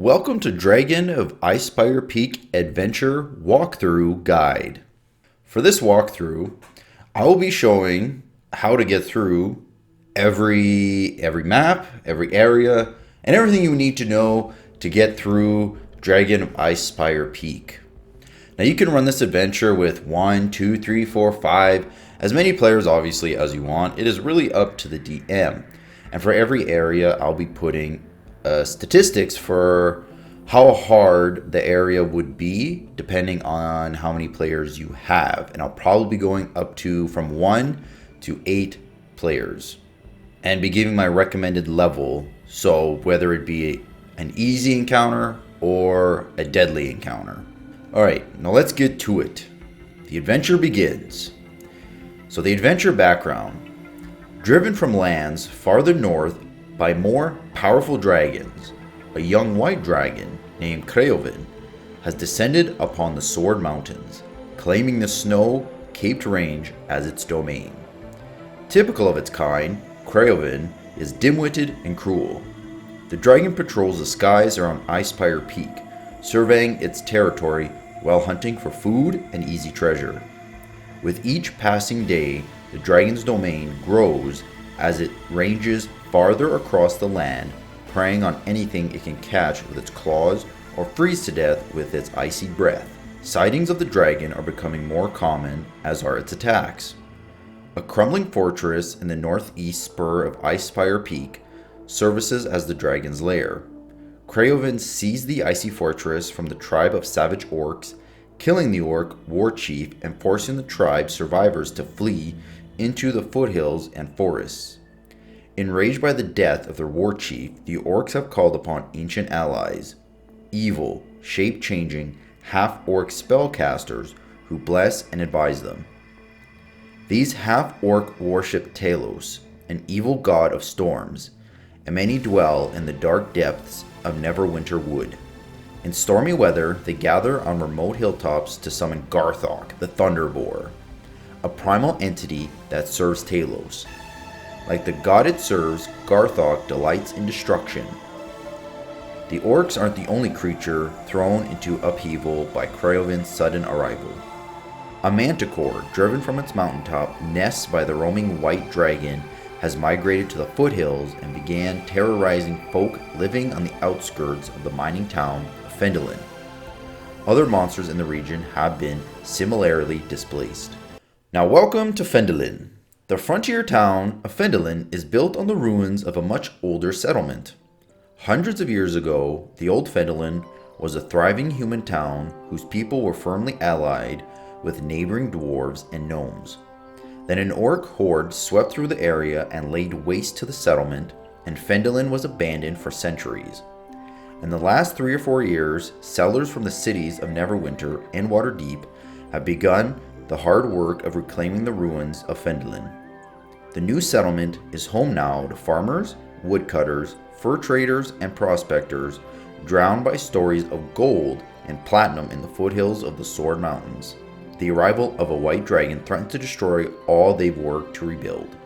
Welcome to Dragon of Icespire Peak Adventure Walkthrough Guide. For this walkthrough, I will be showing how to get through every map, every area, and everything you need to know to get through Dragon of Icespire Peak. Now you can run this adventure with 1, 2, 3, 4, 5, as many players obviously as you want. It is really up to the DM. And for every area, I'll be putting statistics for how hard the area would be depending on how many players you have. And I'll probably be going up to from 1 to 8 players and be giving my recommended level. So whether it be an easy encounter or a deadly encounter. Alright, now let's get to it. The adventure begins. So the adventure background. Driven from lands farther north by more powerful dragons, a young white dragon named Kraven has descended upon the Sword Mountains, claiming the snow-capped range as its domain. Typical of its kind, Kraven is dim-witted and cruel. The dragon patrols the skies around Icespire Peak, surveying its territory while hunting for food and easy treasure. With each passing day, the dragon's domain grows as it ranges farther across the land, preying on anything it can catch with its claws or freeze to death with its icy breath. Sightings of the dragon are becoming more common, as are its attacks. A crumbling fortress in the northeast spur of Icespire Peak services as the dragon's lair. Kraven seized the icy fortress from the tribe of savage orcs, killing the orc war chief and forcing the tribe's survivors to flee into the foothills and forests. Enraged by the death of their war chief, the orcs have called upon ancient allies, evil, shape-changing, half-orc spellcasters who bless and advise them. These half-orc worship Talos, an evil god of storms, and many dwell in the dark depths of Neverwinter Wood. In stormy weather, they gather on remote hilltops to summon Garthok, the Thunderboar, a primal entity that serves Talos. Like the god it serves, Garthok delights in destruction. The orcs aren't the only creature thrown into upheaval by Kraven's sudden arrival. A manticore, driven from its mountaintop, nests by the roaming white dragon, has migrated to the foothills and began terrorizing folk living on the outskirts of the mining town of Phandalin. Other monsters in the region have been similarly displaced. Now welcome to Phandalin. The frontier town of Phandalin is built on the ruins of a much older settlement. Hundreds of years ago, the old Phandalin was a thriving human town whose people were firmly allied with neighboring dwarves and gnomes. Then an orc horde swept through the area and laid waste to the settlement, and Phandalin was abandoned for centuries. In the last 3 or 4 years, settlers from the cities of Neverwinter and Waterdeep have begun the hard work of reclaiming the ruins of Phandalin. The new settlement is home now to farmers, woodcutters, fur traders, and prospectors drowned by stories of gold and platinum in the foothills of the Sword Mountains. The arrival of a white dragon threatens to destroy all they've worked to rebuild.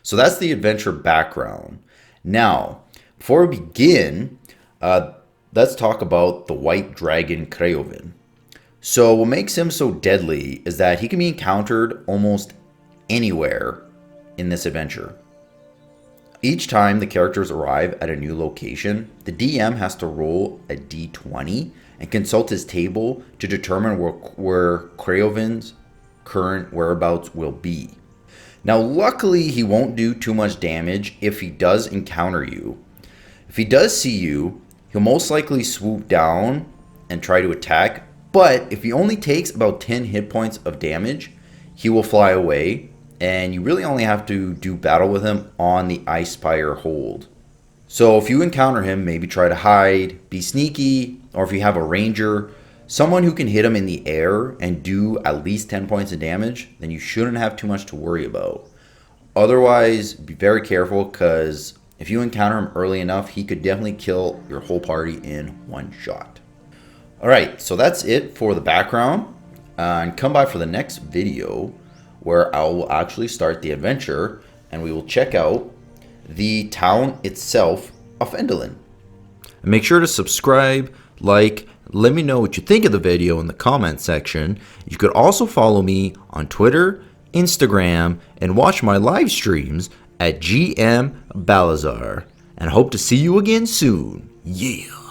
So that's the adventure background. Now, before we begin, let's talk about the white dragon Kraven. So what makes him so deadly is that he can be encountered almost anywhere in this adventure. Each time the characters arrive at a new location, the DM has to roll a d20 and consult his table to determine where Kraven's current whereabouts will be. Now luckily he won't do too much damage if he does encounter you. If he does see you, he'll most likely swoop down and try to attack, but if he only takes about 10 hit points of damage, he will fly away, and you really only have to do battle with him on the Icespire hold. So if you encounter him, maybe try to hide, be sneaky, or if you have a ranger, someone who can hit him in the air and do at least 10 points of damage, then you shouldn't have too much to worry about. Otherwise, be very careful, because if you encounter him early enough, he could definitely kill your whole party in one shot. Alright, so that's it for the background. And come by for the next video where I will actually start the adventure and we will check out the town itself of Phandalin. And make sure to subscribe, like, let me know what you think of the video in the comment section. You could also follow me on Twitter, Instagram, and watch my live streams at DMBalasar. And I hope to see you again soon. Yeah.